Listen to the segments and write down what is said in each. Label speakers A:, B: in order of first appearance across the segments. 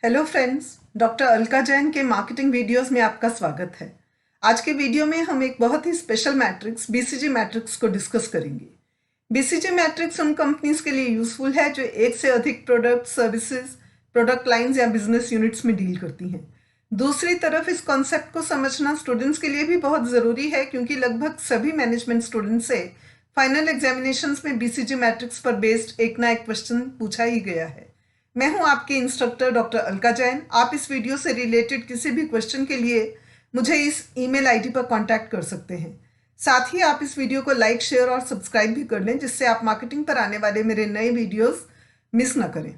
A: Hello friends, doctor Alka Jain के marketing videos में आपका स्वागत है। आज के वीडियो में हम एक बहुत ही स्पेशल मैट्रिक्स बीसीजी मैट्रिक्स को डिस्कस करेंगे। बीसीजी मैट्रिक्स उन कंपनीज के लिए यूजफुल है जो एक से अधिक प्रोडक्ट, सर्विसेज, प्रोडक्ट लाइंस या बिजनेस यूनिट्स में डील करती हैं। दूसरी तरफ इस कॉन्सेप्ट को समझना स्टूडेंट्स के लिए भी बहुत ज़रूरी है, क्योंकि लगभग सभी मैनेजमेंट स्टूडेंट से फाइनल एग्जामिनेशंस में बीसीजी मैट्रिक्स पर बेस्ड एक ना एक क्वेश्चन पूछा ही गया है। मैं हूं आपके इंस्ट्रक्टर डॉक्टर अलका जैन। आप इस वीडियो से रिलेटेड किसी भी क्वेश्चन के लिए मुझे इस ईमेल आईडी पर कांटेक्ट कर सकते हैं। साथ ही आप इस वीडियो को लाइक, शेयर और सब्सक्राइब भी कर लें, जिससे आप मार्केटिंग पर आने वाले मेरे नए वीडियोस मिस ना करें।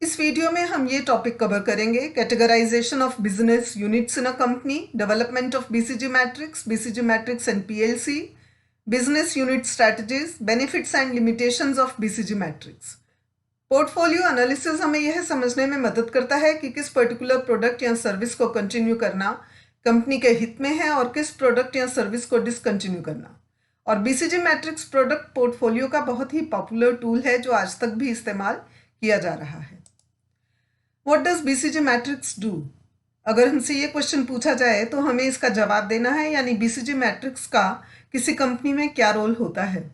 A: इस वीडियो में हम ये टॉपिक कवर करेंगे: categorisation of business units in a company, development of BCG matrix and PLC, business unit strategies, benefits and limitations of BCG matrix. Portfolio analysis हमें यह समझने में मदद करता है कि किस पर्टिकुलर प्रोडक्ट या सर्विस को कंटिन्यू करना कंपनी के हित में है और किस प्रोडक्ट या सर्विस को डिसकंटिन्यू करना। और बीसीजी मैट्रिक्स प्रोडक्ट पोर्टफोलियो का बहुत ही पॉपुलर टूल है जो आज तक भी इस्तेमाल किया जा रहा है। What does BCG matrix do? अगर हमसे ये क्वेश्चन पूछा जाए तो हमें इसका जवाब देना है, यानी बीसीजी मैट्रिक्स का किसी कंपनी में क्या रोल होता है।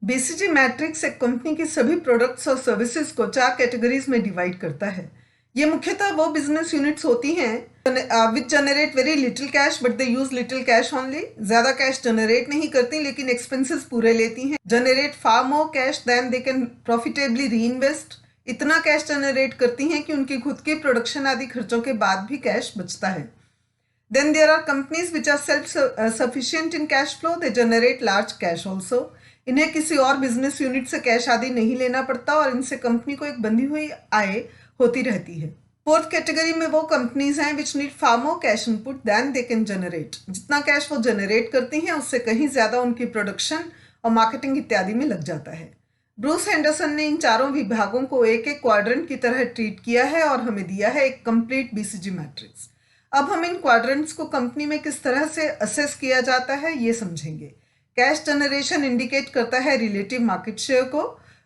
A: बीसीजी मैट्रिक्स एक कंपनी की सभी प्रोडक्ट्स और सर्विसेज को 4 कैटेगरीज में डिवाइड करता है। ये मुख्यतः वो बिजनेस यूनिट्स होती हैं which generate very little cash but they use little cash only. ज्यादा कैश जनरेट नहीं करती लेकिन एक्सपेंसेस पूरे लेती हैं। Generate far more cash than they can profitably reinvest. इतना कैश जनरेट करती हैं कि उनकी खुद की प्रोडक्शन आदि खर्चों के बाद भी कैश बचता है। Then there are companies which are self-sufficient in cash flow. They generate large cash also. इन्हें किसी और बिजनेस यूनिट से कैश आदि नहीं लेना पड़ता और इनसे कंपनी को एक बंधी हुई आय होती रहती है। फोर्थ कैटेगरी में वो कंपनीज हैं which need far more cash input than they can generate. जितना कैश वो जनरेट करती हैं उससे कहीं ज्यादा उनकी प्रोडक्शन और मार्केटिंग इत्यादि में लग जाता है। ब्रूस हैंडरसन ने इन चारों विभागों को एक एक क्वाड्रेंट की तरह ट्रीट किया है और हमें दिया है एक कंप्लीट बीसीजी मैट्रिक्स। अब हम इन क्वाड्रेंट्स को कंपनी में किस तरह से असेस किया जाता है ये समझेंगे। कैश जनरेशन इंडिकेट करता है रिलेटिव मार्केट शेयर को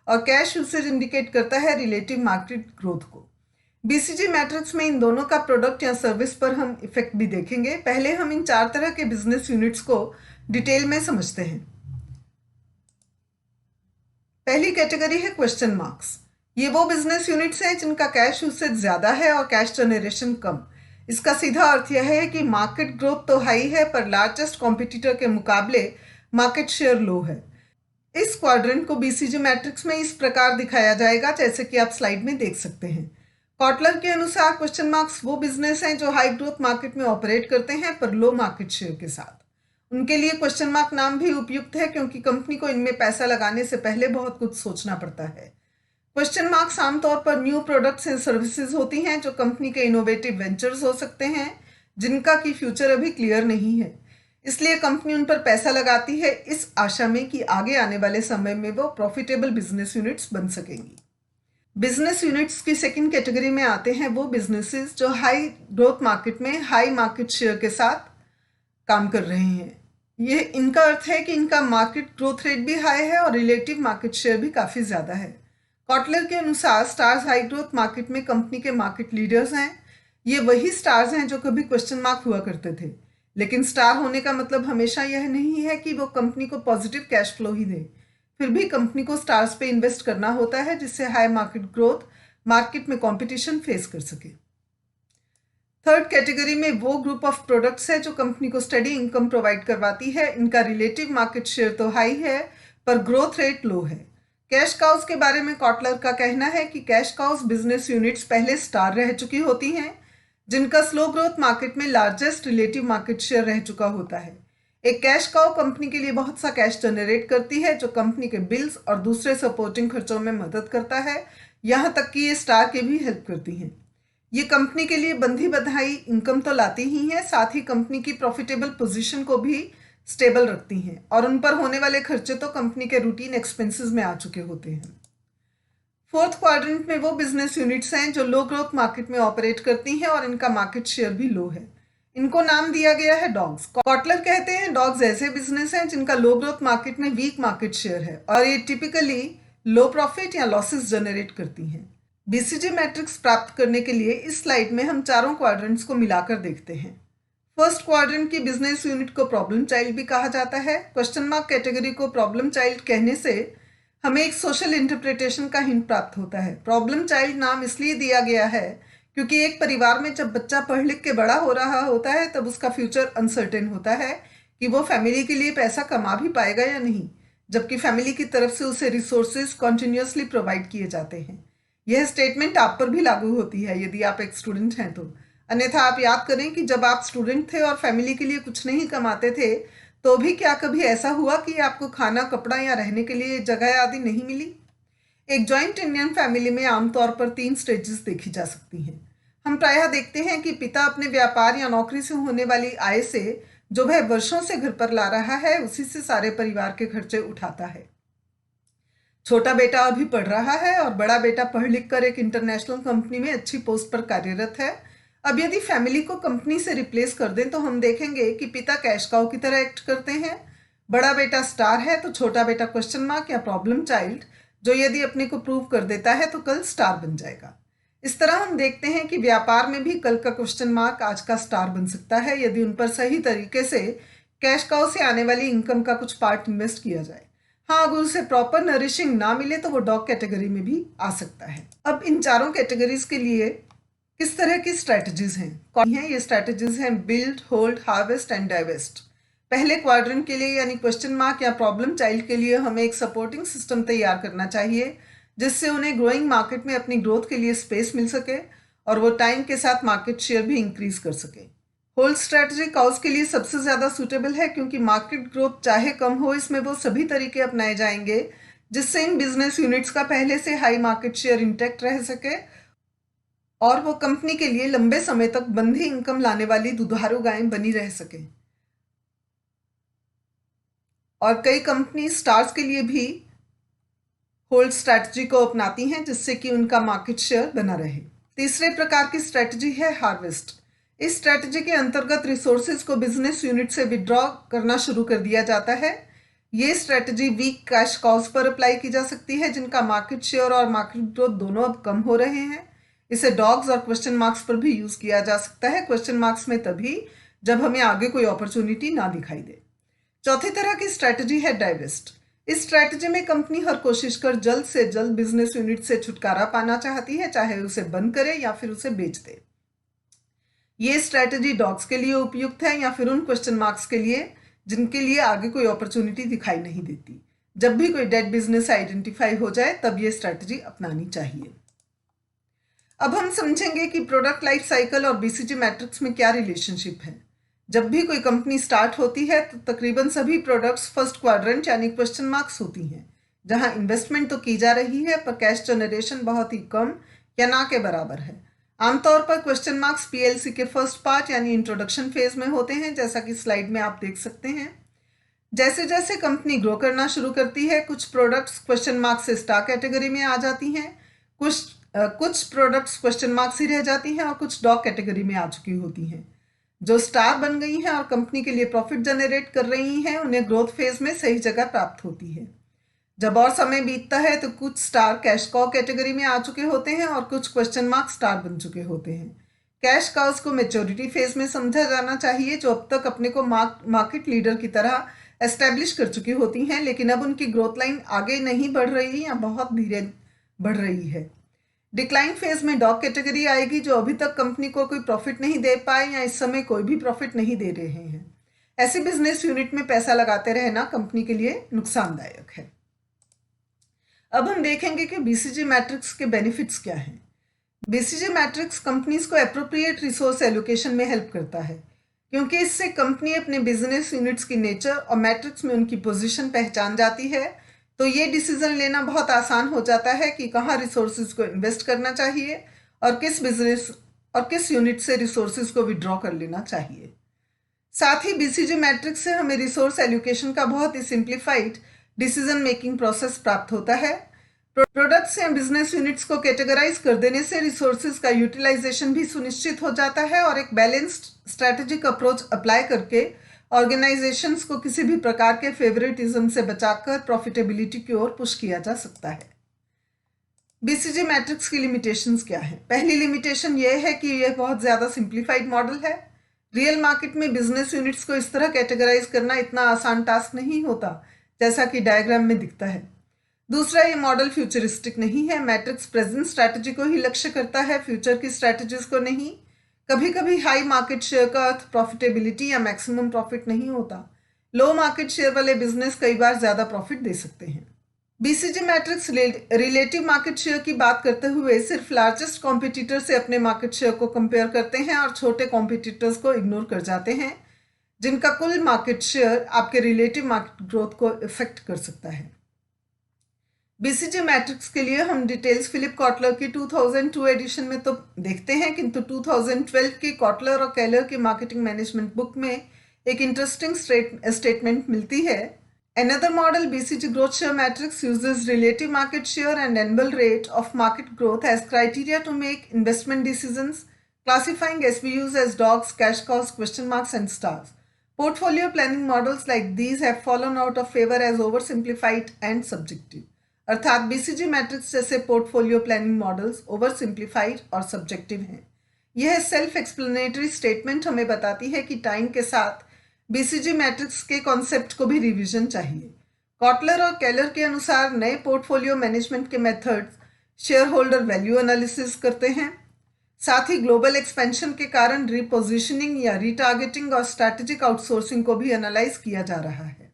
A: और कैश यूसेज इंडिकेट करता है रिलेटिव मार्केट ग्रोथ को। बीसीजी मैट्रिक्स में इन दोनों का प्रोडक्ट या सर्विस पर हम इफेक्ट भी देखेंगे। पहले हम इन 4 तरह के बिजनेस यूनिट्स को डिटेल में समझते हैं। पहली कैटेगरी है क्वेश्चन मार्क्स। ये वो बिजनेस यूनिट्स हैं जिनका कैश यूसेज ज्यादा है और कैश जनरेशन कम। इसका सीधा अर्थ यह है कि मार्केट ग्रोथ तो हाई है पर लार्जेस्ट कॉम्पिटिटर के मुकाबले मार्केट शेयर लो है। इस क्वाड्रेंट को बीसीजी मैट्रिक्स में इस प्रकार दिखाया जाएगा जैसे कि आप स्लाइड में देख सकते हैं। कॉटलर के अनुसार क्वेश्चन मार्क्स वो बिजनेस हैं जो हाई ग्रोथ मार्केट में ऑपरेट करते हैं पर लो मार्केट शेयर के साथ। उनके लिए क्वेश्चन मार्क नाम भी उपयुक्त है क्योंकि कंपनी को इनमें पैसा लगाने से पहले बहुत कुछ सोचना पड़ता है। क्वेश्चन मार्क्स आमतौर पर न्यू प्रोडक्ट्स एंड सर्विसेज होती हैं जो कंपनी के इनोवेटिव वेंचर्स हो सकते हैं जिनका की फ्यूचर अभी क्लियर नहीं है। इसलिए कंपनी उन पर पैसा लगाती है इस आशा में कि आगे आने वाले समय में वो प्रॉफिटेबल बिजनेस यूनिट्स बन सकेंगी। बिजनेस यूनिट्स की सेकंड कैटेगरी में आते हैं वो बिजनेसेस जो हाई ग्रोथ मार्केट में हाई मार्केट शेयर के साथ काम कर रहे हैं। ये इनका अर्थ है कि इनका मार्केट ग्रोथ रेट भी हाई है और रिलेटिव मार्केट शेयर भी काफ़ी ज़्यादा है। कॉटलर के अनुसार स्टार्स हाई ग्रोथ मार्केट में कंपनी के मार्केट लीडर्स हैं। ये वही स्टार्स हैं जो कभी क्वेश्चन मार्क हुआ करते थे, लेकिन स्टार होने का मतलब हमेशा यह नहीं है कि वो कंपनी को पॉजिटिव कैश फ्लो ही दे। फिर भी कंपनी को स्टार्स पे इन्वेस्ट करना होता है जिससे हाई मार्केट ग्रोथ मार्केट में कंपटीशन फेस कर सके। थर्ड कैटेगरी में वो ग्रुप ऑफ प्रोडक्ट्स है जो कंपनी को स्टडी इनकम प्रोवाइड करवाती है। इनका रिलेटिव मार्केट शेयर तो हाई है पर ग्रोथ रेट लो है। कैश काउस के बारे में कॉटलर का कहना है कि कैश काउस बिजनेस यूनिट्स पहले स्टार रह चुकी होती हैं जिनका स्लो ग्रोथ मार्केट में लार्जेस्ट रिलेटिव मार्केट शेयर रह चुका होता है। एक कैश काउ कंपनी के लिए बहुत सा कैश जनरेट करती है जो कंपनी के बिल्स और दूसरे सपोर्टिंग खर्चों में मदद करता है, यहाँ तक कि ये स्टार के भी हेल्प करती हैं। ये कंपनी के लिए बंधी बधाई इनकम तो लाती ही हैं, साथ ही कंपनी की प्रॉफिटेबल पोजीशन को भी स्टेबल रखती हैं और उन पर होने वाले खर्चे तो कंपनी के रूटीन एक्सपेंसेस में आ चुके होते हैं। फोर्थ क्वाड्रेंट में वो बिजनेस यूनिट्स हैं जो लो ग्रोथ मार्केट में ऑपरेट करती हैं और इनका मार्केट शेयर भी लो है। इनको नाम दिया गया है डॉग्स। कॉटलर कहते हैं डॉग्स ऐसे बिजनेस हैं जिनका लो ग्रोथ मार्केट में वीक मार्केट शेयर है और ये टिपिकली लो प्रॉफिट या लॉसेस जनरेट करती हैं। बीसीजी मैट्रिक्स प्राप्त करने के लिए इस स्लाइड में हम चारों क्वाड्रेंट्स को मिलाकर देखते हैं। फर्स्ट क्वाड्रेंट की बिजनेस यूनिट को प्रॉब्लम चाइल्ड भी कहा जाता है। क्वेश्चन मार्क कैटेगरी को प्रॉब्लम चाइल्ड कहने से हमें एक सोशल इंटरप्रिटेशन का हिंट प्राप्त होता है। प्रॉब्लम चाइल्ड नाम इसलिए दिया गया है क्योंकि एक परिवार में जब बच्चा पढ़ लिख के बड़ा हो रहा होता है तब उसका फ्यूचर अनसर्टेन होता है कि वो फैमिली के लिए पैसा कमा भी पाएगा या नहीं, जबकि फैमिली की तरफ से उसे रिसोर्सेज कॉन्टिन्यूसली प्रोवाइड किए जाते हैं। यह स्टेटमेंट आप पर भी लागू होती है यदि आप एक स्टूडेंट हैं तो। अन्यथा आप याद करें कि जब आप स्टूडेंट थे और फैमिली के लिए कुछ नहीं कमाते थे तो भी क्या कभी ऐसा हुआ कि आपको खाना, कपड़ा या रहने के लिए जगह आदि नहीं मिली? एक जॉइंट इंडियन फैमिली में आमतौर पर 3 स्टेजेस देखी जा सकती हैं। हम प्रायः देखते हैं कि पिता अपने व्यापार या नौकरी से होने वाली आय से जो वह वर्षों से घर पर ला रहा है उसी से सारे परिवार के खर्चे उठाता है। छोटा बेटा अभी पढ़ रहा है और बड़ा बेटा पढ़ लिख कर एक इंटरनेशनल कंपनी में अच्छी पोस्ट पर कार्यरत है। अब यदि फैमिली को कंपनी से रिप्लेस कर दें तो हम देखेंगे कि पिता कैश काउ की तरह एक्ट करते हैं। बड़ा बेटा स्टार है तो छोटा बेटा क्वेश्चन मार्क या प्रॉब्लम चाइल्ड, जो यदि अपने को प्रूव कर देता है तो कल स्टार बन जाएगा। इस तरह हम देखते हैं कि व्यापार में भी कल का क्वेश्चन मार्क आज का स्टार बन सकता है यदि उन पर सही तरीके से कैश काउ से आने वाली इनकम का कुछ पार्ट इन्वेस्ट किया जाए। हाँ, अगर उसे प्रॉपर नरिशिंग ना मिले तो वो डॉग कैटेगरी में भी आ सकता है। अब इन चारों कैटेगरीज के लिए किस तरह की स्ट्रैटेजीज हैं? कौन है ये स्ट्रैटेजीज हैं? Build, hold, harvest and divest. पहले क्वाड्रेंट के लिए यानी क्वेश्चन मार्क या प्रॉब्लम चाइल्ड के लिए हमें एक सपोर्टिंग सिस्टम तैयार करना चाहिए जिससे उन्हें ग्रोइंग मार्केट में अपनी ग्रोथ के लिए स्पेस मिल सके और वो टाइम के साथ मार्केट शेयर भी इंक्रीज कर सके। होल्ड स्ट्रैटेजी काउस के लिए सबसे ज़्यादा सूटेबल है क्योंकि मार्केट ग्रोथ चाहे कम हो, इसमें वो सभी तरीके अपनाए जाएंगे जिससे इन बिजनेस यूनिट्स का पहले से हाई मार्केट शेयर इंटैक्ट रह सके और वो कंपनी के लिए लंबे समय तक बंधी इनकम लाने वाली दुधारू गायें बनी रह सके। और कई कंपनी स्टार्स के लिए भी होल्ड स्ट्रैटेजी को अपनाती हैं जिससे कि उनका मार्केट शेयर बना रहे। तीसरे प्रकार की स्ट्रैटेजी है हार्वेस्ट। इस स्ट्रैटेजी के अंतर्गत रिसोर्सेज को बिजनेस यूनिट से विड्रॉ करना शुरू कर दिया जाता है। ये स्ट्रैटेजी वीक कैश काउस पर अप्लाई की जा सकती है जिनका मार्केट शेयर और मार्केट ग्रोथ दोनों अब कम हो रहे हैं। इसे डॉग्स और क्वेश्चन मार्क्स पर भी यूज किया जा सकता है। क्वेश्चन मार्क्स में तभी जब हमें आगे कोई अपॉर्चुनिटी ना दिखाई दे। चौथी तरह की स्ट्रैटेजी है डाइवेस्ट। इस स्ट्रैटेजी में कंपनी हर कोशिश कर जल्द से जल्द बिजनेस यूनिट से छुटकारा पाना चाहती है, चाहे उसे बंद करे या फिर उसे बेच दे। ये स्ट्रैटेजी डॉग्स के लिए उपयुक्त है या फिर उन क्वेश्चन मार्क्स के लिए जिनके लिए आगे कोई अपॉर्चुनिटी दिखाई नहीं देती। जब भी कोई डेड बिजनेस आइडेंटिफाई हो जाए तब ये स्ट्रैटेजी अपनानी चाहिए। अब हम समझेंगे कि प्रोडक्ट लाइफ साइकिल और बीसीजी मैट्रिक्स में क्या रिलेशनशिप है। जब भी कोई कंपनी स्टार्ट होती है तो तकरीबन सभी प्रोडक्ट्स फर्स्ट क्वाड्रेंट यानी क्वेश्चन मार्क्स होती हैं, जहां इन्वेस्टमेंट तो की जा रही है पर कैश जनरेशन बहुत ही कम या ना के बराबर है। आमतौर पर क्वेश्चन मार्क्स पीएलसी के फर्स्ट पार्ट यानी इंट्रोडक्शन फेज में होते हैं, जैसा कि स्लाइड में आप देख सकते हैं। जैसे जैसे कंपनी ग्रो करना शुरू करती है कुछ प्रोडक्ट्स क्वेश्चन मार्क्स से स्टार कैटेगरी में आ जाती हैं, कुछ प्रोडक्ट्स क्वेश्चन मार्क ही रह जाती हैं और कुछ डॉग कैटेगरी में आ चुकी होती हैं। जो स्टार बन गई हैं और कंपनी के लिए प्रॉफिट जनरेट कर रही हैं उन्हें ग्रोथ फेज में सही जगह प्राप्त होती है। जब और समय बीतता है तो कुछ स्टार कैश काउ कैटेगरी में आ चुके होते हैं और कुछ क्वेश्चन मार्क स्टार बन चुके होते हैं। कैश काउस को मैच्योरिटी फेज में समझा जाना चाहिए, जो अब तक अपने को मार्केट लीडर की तरह एस्टेब्लिश कर चुकी होती हैं, लेकिन अब उनकी ग्रोथ लाइन आगे नहीं बढ़ रही या बहुत धीरे बढ़ रही है। डिक्लाइन फेज में डॉग कैटेगरी आएगी, जो अभी तक कंपनी को कोई प्रॉफिट नहीं दे पाए या इस समय कोई भी प्रॉफिट नहीं दे रहे हैं। ऐसे बिजनेस यूनिट में पैसा लगाते रहना कंपनी के लिए नुकसानदायक है। अब हम देखेंगे कि बीसीजी मैट्रिक्स के बेनिफिट्स क्या हैं। बीसीजी मैट्रिक्स कंपनीज को एप्रोप्रिएट रिसोर्स एलोकेशन में हेल्प करता है, क्योंकि इससे कंपनी अपने बिजनेस यूनिट्स की नेचर और मैट्रिक्स में उनकी पोजीशन पहचान जाती है, तो ये डिसीजन लेना बहुत आसान हो जाता है कि कहाँ रिसोर्सेज को इन्वेस्ट करना चाहिए और किस बिजनेस और किस यूनिट से रिसोर्सेज को विड्रॉ कर लेना चाहिए। साथ ही बीसीजी मैट्रिक्स से हमें रिसोर्स एलोकेशन का बहुत ही सिंप्लीफाइड डिसीजन मेकिंग प्रोसेस प्राप्त होता है। प्रोडक्ट्स या बिजनेस यूनिट्स को कैटेगराइज कर देने से रिसोर्सेज का यूटिलाइजेशन भी सुनिश्चित हो जाता है और एक बैलेंस्ड स्ट्रैटेजिक अप्रोच अप्लाई करके ऑर्गेनाइजेशंस को किसी भी प्रकार के फेवरेटिज्म से बचाकर प्रॉफिटेबिलिटी की ओर पुश किया जा सकता है। बीसीजी मैट्रिक्स की लिमिटेशंस क्या है? पहली लिमिटेशन यह है कि यह बहुत ज़्यादा सिंप्लीफाइड मॉडल है। रियल मार्केट में बिजनेस यूनिट्स को इस तरह कैटेगराइज करना इतना आसान टास्क नहीं होता जैसा कि डायग्राम में दिखता है। दूसरा, ये मॉडल फ्यूचरिस्टिक नहीं है। मैट्रिक्स प्रेजेंट स्ट्रैटेजी को ही लक्ष्य करता है, फ्यूचर की स्ट्रैटेजीज को नहीं। कभी कभी हाई मार्केट शेयर का अर्थ प्रॉफिटेबिलिटी या मैक्सिमम प्रॉफिट नहीं होता। लो मार्केट शेयर वाले बिजनेस कई बार ज़्यादा प्रॉफिट दे सकते हैं। BCG matrix relative market share की बात करते हुए सिर्फ लार्जेस्ट कॉम्पिटिटर से अपने मार्केट शेयर को कंपेयर करते हैं और छोटे कॉम्पिटिटर्स को इग्नोर कर जाते हैं जिनका कुल मार्केट शेयर आपके रिलेटिव मार्केट ग्रोथ को इफेक्ट कर सकता है। बीसीजी मैट्रिक्स के लिए हम डिटेल्स फिलिप कॉटलर की 2002 एडिशन में तो देखते हैं, किंतु 2012 की कॉटलर और केलर की मार्केटिंग मैनेजमेंट बुक में एक इंटरेस्टिंग स्टेटमेंट मिलती है। Another model, BCG growth share matrix, uses relative market share and annual rate of market growth as criteria to make investment decisions, classifying SBUs as dogs, cash cows, question marks, and stars. Portfolio planning models like these have fallen out of favor as oversimplified and subjective. अर्थात BCG matrix जैसे portfolio planning models over simplified और subjective हैं। यह self explanatory statement हमें बताती है कि time के साथ बीसीजी मैट्रिक्स के कॉन्सेप्ट को भी रिवीजन चाहिए। कॉटलर और केलर के अनुसार नए पोर्टफोलियो मैनेजमेंट के methods share holder value analysis करते हैं। साथ ही ग्लोबल एक्सपेंशन के कारण रिपोजिशनिंग या रीटारगेटिंग और स्ट्रैटेजिक आउटसोर्सिंग को भी एनालाइज किया जा रहा है।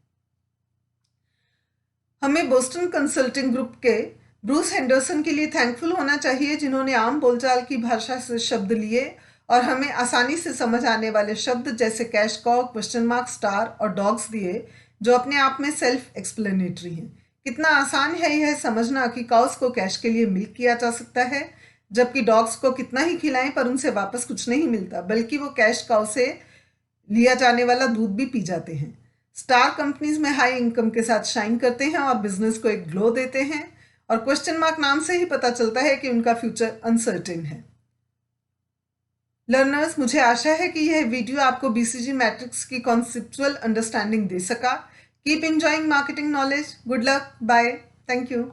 A: हमें बोस्टन कंसल्टिंग ग्रुप के ब्रूस हेंडरसन के लिए थैंकफुल होना चाहिए जिन्होंने आम बोलचाल की भाषा से शब्द लिए और हमें आसानी से समझ आने वाले शब्द जैसे कैश कॉ, क्वेश्चन मार्क, स्टार और डॉग्स दिए, जो अपने आप में सेल्फ एक्सप्लेनेटरी हैं। कितना आसान है यह समझना कि काउस को कैश के लिए मिल्क किया जा सकता है, जबकि डॉग्स को कितना ही खिलाएं पर उनसे वापस कुछ नहीं मिलता, बल्कि वो कैश काउ से लिया जाने वाला दूध भी पी जाते हैं। स्टार कंपनीज में हाई इनकम के साथ शाइन करते हैं और बिजनेस को एक ग्लो देते हैं, और क्वेश्चन मार्क नाम से ही पता चलता है कि उनका फ्यूचर अनसर्टेन है। लर्नर्स, मुझे आशा है कि यह वीडियो आपको बीसीजी मैट्रिक्स की कॉन्सेप्चुअल अंडरस्टैंडिंग दे सका। Keep enjoying marketing knowledge. Good luck. Bye. Thank you.